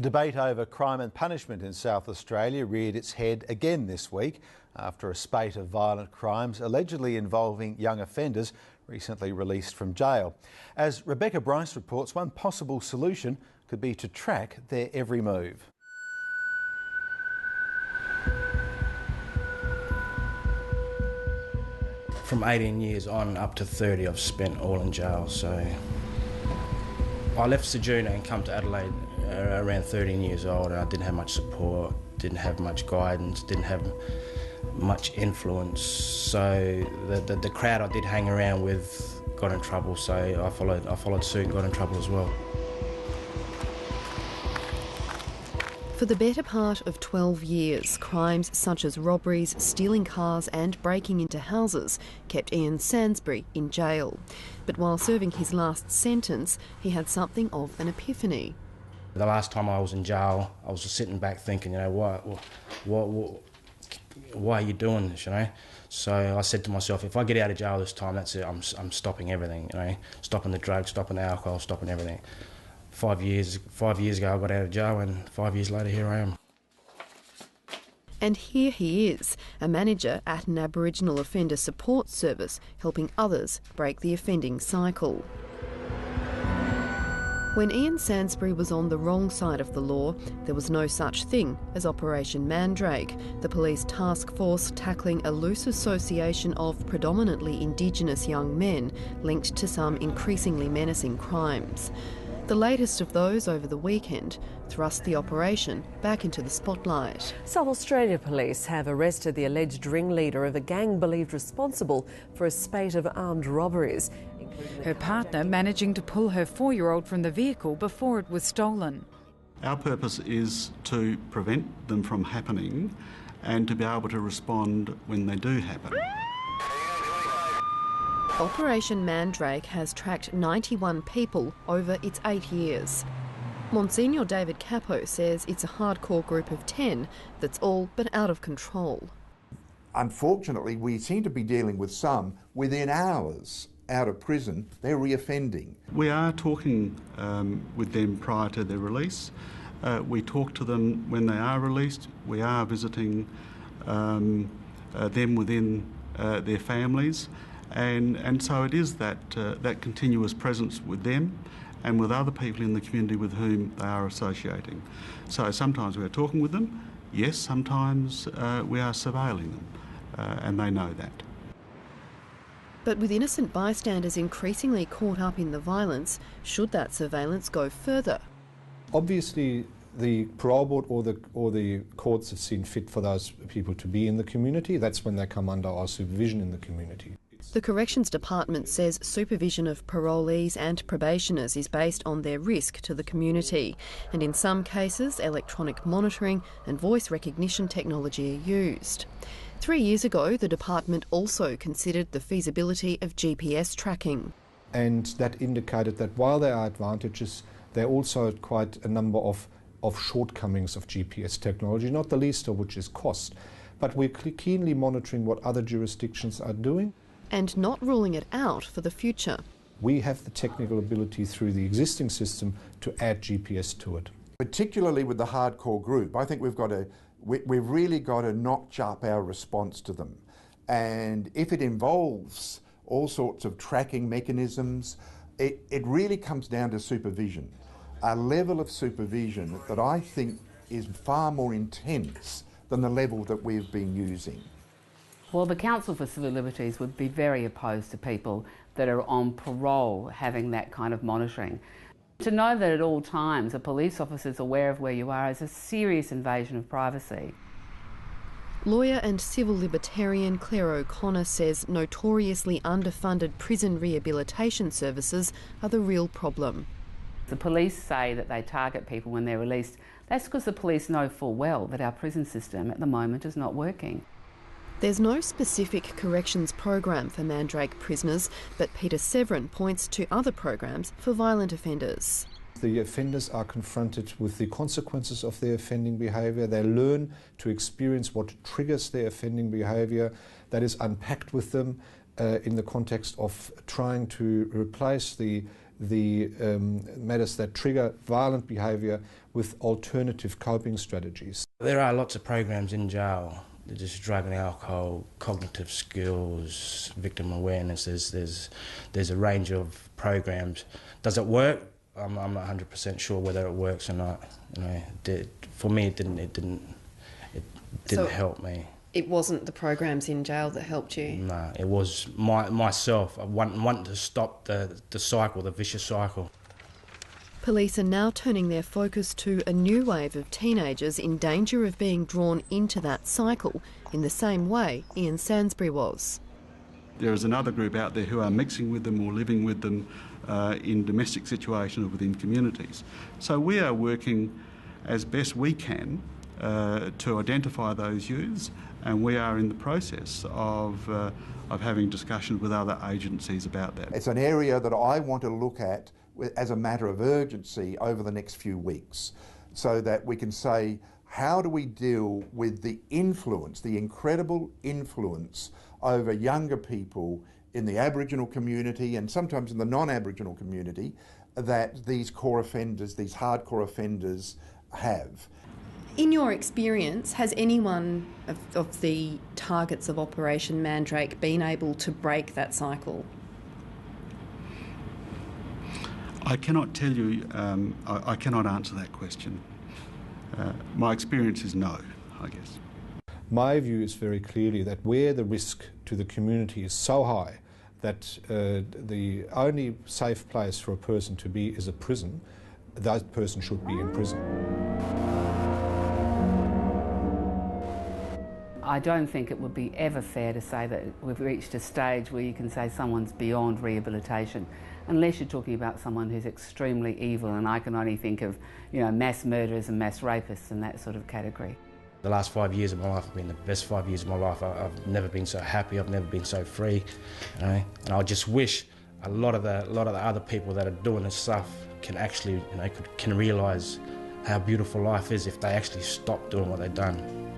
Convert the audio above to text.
The debate over crime and punishment in South Australia reared its head again this week after a spate of violent crimes allegedly involving young offenders recently released from jail. As Rebecca Bryce reports, one possible solution could be to track their every move. From 18 years on up to 30 I've spent all in jail, so I left Ceduna and come to Adelaide around 13 years old, and I didn't have much support, didn't have much guidance, didn't have much influence, so the crowd I did hang around with got in trouble, so I followed suit and got in trouble as well. For the better part of 12 years, crimes such as robberies, stealing cars and breaking into houses kept Ian Sansbury in jail. But while serving his last sentence, he had something of an epiphany. The last time I was in jail, I was just sitting back thinking, why are you doing this, So I said to myself, if I get out of jail this time, that's it, I'm stopping everything, stopping the drugs, stopping the alcohol, stopping everything. 5 years ago I got out of jail, and 5 years later here I am. And here he is, a manager at an Aboriginal offender support service, helping others break the offending cycle. When Ian Sansbury was on the wrong side of the law, there was no such thing as Operation Mandrake, the police task force tackling a loose association of predominantly Indigenous young men linked to some increasingly menacing crimes. The latest of those over the weekend thrust the operation back into the spotlight. South Australia police have arrested the alleged ringleader of a gang believed responsible for a spate of armed robberies. Her partner managing to pull her 4-year-old from the vehicle before it was stolen. Our purpose is to prevent them from happening and to be able to respond when they do happen. Operation Mandrake has tracked 91 people over its 8 years. Monsignor David Capo says it's a hardcore group of 10 that's all but out of control. Unfortunately, we seem to be dealing with some within hours out of prison, they're reoffending. We are talking with them prior to their release. We talk to them when they are released. We are visiting them within their families. And so it is that continuous presence with them and with other people in the community with whom they are associating. So sometimes we are talking with them, yes, sometimes we are surveilling them, and they know that. But with innocent bystanders increasingly caught up in the violence, should that surveillance go further? Obviously, the parole board or the courts have seen fit for those people to be in the community. That's when they come under our supervision in the community. The Corrections Department says supervision of parolees and probationers is based on their risk to the community, and in some cases electronic monitoring and voice recognition technology are used. 3 years ago, the department also considered the feasibility of GPS tracking. And that indicated that while there are advantages, there are also quite a number of shortcomings of GPS technology, not the least of which is cost. But we're keenly monitoring what other jurisdictions are doing. And not ruling it out for the future. We have the technical ability through the existing system to add GPS to it. Particularly with the hardcore group, I think we've really got to notch up our response to them. And if it involves all sorts of tracking mechanisms, it really comes down to supervision. A level of supervision that I think is far more intense than the level that we've been using. Well, the Council for Civil Liberties would be very opposed to people that are on parole having that kind of monitoring. To know that at all times a police officer is aware of where you are is a serious invasion of privacy. Lawyer and civil libertarian Claire O'Connor says notoriously underfunded prison rehabilitation services are the real problem. The police say that they target people when they're released. That's because the police know full well that our prison system at the moment is not working. There's no specific corrections program for Mandrake prisoners, but Peter Severin points to other programs for violent offenders. The offenders are confronted with the consequences of their offending behaviour. They learn to experience what triggers their offending behaviour. That is unpacked with them in the context of trying to replace the matters that trigger violent behaviour with alternative coping strategies. There are lots of programs in jail. There's drug and alcohol, cognitive skills, victim awareness. There's a range of programs. Does it work? I'm not 100% sure whether it works or not. For me, it didn't help me. It wasn't the programs in jail that helped you? No, it was myself. I wanted to stop the cycle, the vicious cycle. Police are now turning their focus to a new wave of teenagers in danger of being drawn into that cycle in the same way Ian Sansbury was. There is another group out there who are mixing with them or living with them in domestic situations or within communities. So we are working as best we can to identify those youths, and we are in the process of having discussions with other agencies about that. It's an area that I want to look at as a matter of urgency over the next few weeks, so that we can say, how do we deal with the influence, the incredible influence over younger people in the Aboriginal community and sometimes in the non-Aboriginal community that these core offenders, these hardcore offenders have. In your experience, has anyone of the targets of Operation Mandrake been able to break that cycle? I cannot tell you, I cannot answer that question. My experience is no, I guess. My view is very clearly that where the risk to the community is so high that the only safe place for a person to be is a prison, that person should be in prison. I don't think it would be ever fair to say that we've reached a stage where you can say someone's beyond rehabilitation, unless you're talking about someone who's extremely evil, and I can only think of, mass murderers and mass rapists in that sort of category. The last 5 years of my life have been the best 5 years of my life. I've never been so happy. I've never been so free. And I just wish a lot of the other people that are doing this stuff can actually, can realise how beautiful life is if they actually stop doing what they've done.